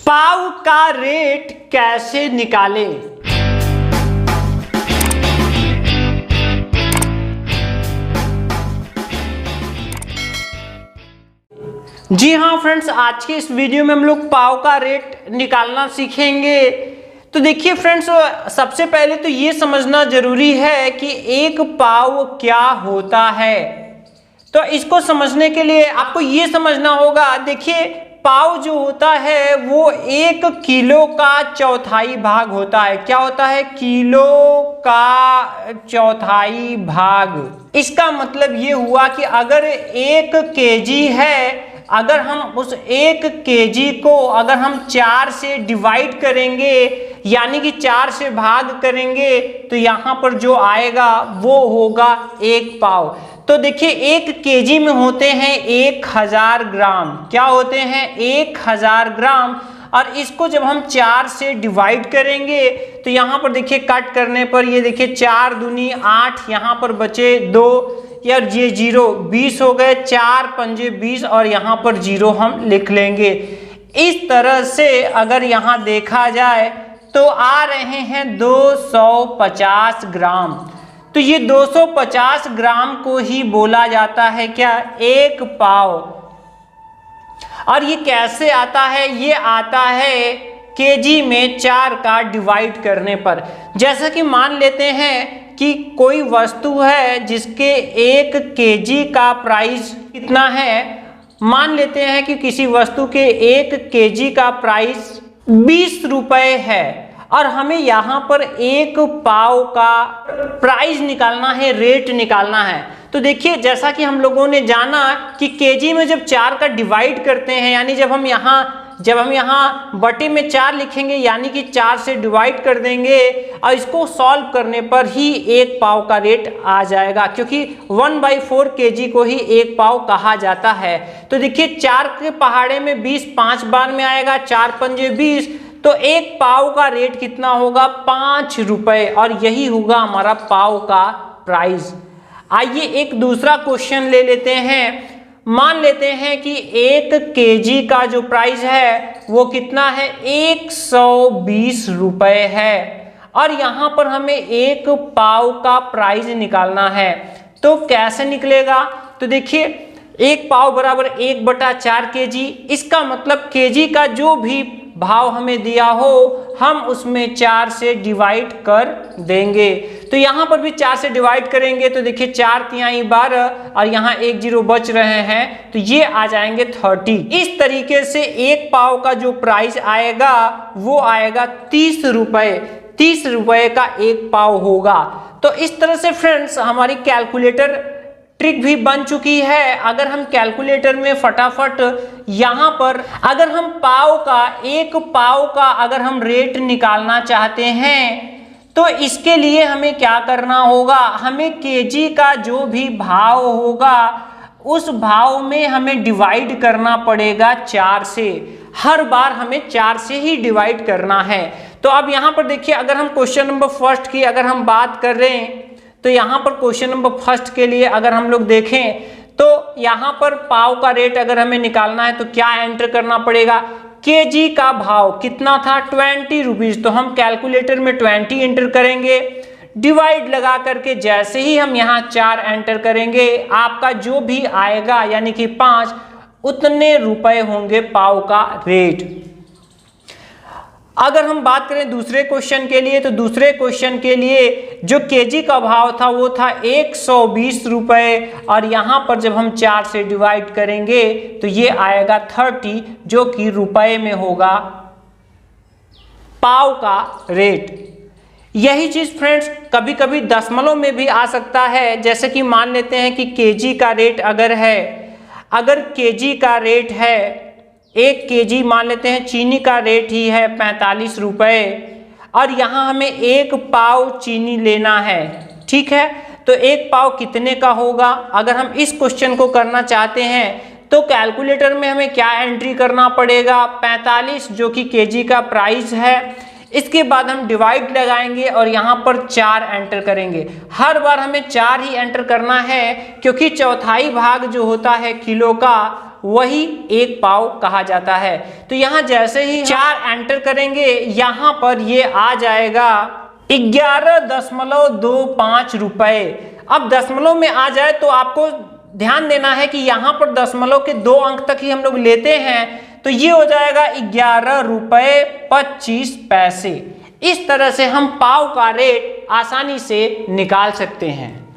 पाव का रेट कैसे निकालें? जी हाँ फ्रेंड्स, आज के इस वीडियो में हम लोग पाव का रेट निकालना सीखेंगे। तो देखिए फ्रेंड्स, सबसे पहले तो ये समझना जरूरी है कि एक पाव क्या होता है। तो इसको समझने के लिए आपको ये समझना होगा। देखिए, पाव जो होता है वो 1 किलो का चौथाई भाग होता है। क्या होता है? किलो का चौथाई भाग। इसका मतलब ये हुआ कि अगर 1 केजी है, अगर हम उस 1 केजी को अगर हम 4 से डिवाइड करेंगे, यानी कि 4 से भाग करेंगे, तो यहाँ पर जो आएगा वो होगा 1 पाव। तो देखिए, 1 केजी में होते हैं 1000 ग्राम। क्या होते हैं? 1000 ग्राम। और इसको जब हम 4 से डिवाइड करेंगे तो यहाँ पर देखिए, कट करने पर ये देखिए 4 दूनी 8, यहाँ पर बचे 2, यार ये 0, 20 हो गए, 4 पंजे 20 और यहाँ पर 0 हम लिख लेंगे। इस तरह से अगर यहाँ देखा जाए तो आ रहे हैं 250 ग्राम। तो ये 250 ग्राम को ही बोला जाता है क्या? 1 पाव। और ये कैसे आता है? ये आता है केजी में 4 का डिवाइड करने पर। जैसा कि मान लेते हैं कि कोई वस्तु है जिसके 1 केजी का प्राइस कितना है। मान लेते हैं कि किसी वस्तु के 1 केजी का प्राइस 20 रुपए है और हमें यहाँ पर 1 पाव का प्राइस निकालना है, रेट निकालना है। तो देखिए, जैसा कि हम लोगों ने जाना कि केजी में जब 4 का डिवाइड करते हैं, यानी जब हम यहाँ बटे में 4 लिखेंगे, यानी कि 4 से डिवाइड कर देंगे और इसको सॉल्व करने पर ही 1 पाव का रेट आ जाएगा, क्योंकि 1/4 केजी को ही 1 पाव कहा जाता है। तो देखिए, 4 के पहाड़े में 20 5 बार में आएगा, 4 पंजे 20, तो 1 पाव का रेट कितना होगा? 5 रुपए। और यही होगा हमारा पाव का प्राइस। आइए एक दूसरा क्वेश्चन ले लेते हैं। मान लेते हैं कि 1 केजी का जो प्राइस है वो कितना है? 120 रुपए है और यहाँ पर हमें 1 पाव का प्राइस निकालना है। तो कैसे निकलेगा? तो देखिए, 1 पाव बराबर 1/4 केजी। इसका मतलब केजी का जो भी भाव हमें दिया हो, हम उसमें 4 से डिवाइड कर देंगे। तो यहाँ पर भी 4 से डिवाइड करेंगे तो देखिए 4 तिहाई 12 और यहाँ 1 0 बच रहे हैं, तो ये आ जाएंगे 30। इस तरीके से 1 पाव का जो प्राइस आएगा वो आएगा 30 रुपए। 30 रुपए का 1 पाव होगा। तो इस तरह से फ्रेंड्स, हमारी कैलकुलेटर ट्रिक भी बन चुकी है। अगर हम कैलकुलेटर में फटाफट यहाँ पर अगर हम 1 पाव का अगर हम रेट निकालना चाहते हैं तो इसके लिए हमें क्या करना होगा? हमें केजी का जो भी भाव होगा उस भाव में हमें डिवाइड करना पड़ेगा 4 से। हर बार हमें 4 से ही डिवाइड करना है। तो अब यहाँ पर देखिए, अगर हम क्वेश्चन नंबर फर्स्ट की अगर हम बात कर रहे हैं तो यहाँ पर क्वेश्चन नंबर फर्स्ट के लिए अगर हम लोग देखें तो यहाँ पर पाव का रेट अगर हमें निकालना है तो क्या एंटर करना पड़ेगा? केजी का भाव कितना था? 20 रुपीज। तो हम कैलकुलेटर में 20 एंटर करेंगे, डिवाइड लगा करके जैसे ही हम यहाँ 4 एंटर करेंगे, आपका जो भी आएगा यानी कि 5, उतने रुपए होंगे पाव का रेट। अगर हम बात करें दूसरे क्वेश्चन के लिए, तो दूसरे क्वेश्चन के लिए जो केजी का भाव था वो था 120 रुपए और यहाँ पर जब हम 4 से डिवाइड करेंगे तो ये आएगा 30, जो कि रुपए में होगा पाव का रेट। यही चीज फ्रेंड्स कभी कभी दशमलव में भी आ सकता है। जैसे कि मान लेते हैं कि केजी का रेट अगर केजी का रेट है 1 केजी, मान लेते हैं चीनी का रेट ही है 45 रुपए और यहाँ हमें 1 पाव चीनी लेना है। ठीक है, तो 1 पाव कितने का होगा? अगर हम इस क्वेश्चन को करना चाहते हैं तो कैलकुलेटर में हमें क्या एंट्री करना पड़ेगा? 45, जो कि केजी का प्राइस है। इसके बाद हम डिवाइड लगाएंगे और यहाँ पर 4 एंटर करेंगे। हर बार हमें 4 ही एंटर करना है, क्योंकि चौथाई भाग जो होता है किलो का वही एक पाव कहा जाता है। तो यहाँ जैसे ही 4 एंटर करेंगे यहाँ पर ये आ जाएगा 11.25 रुपए। अब दशमलव में आ जाए तो आपको ध्यान देना है कि यहाँ पर दशमलव के 2 अंक तक ही हम लोग लेते हैं, तो ये हो जाएगा 11 रुपए 25 पैसे। इस तरह से हम पाव का रेट आसानी से निकाल सकते हैं।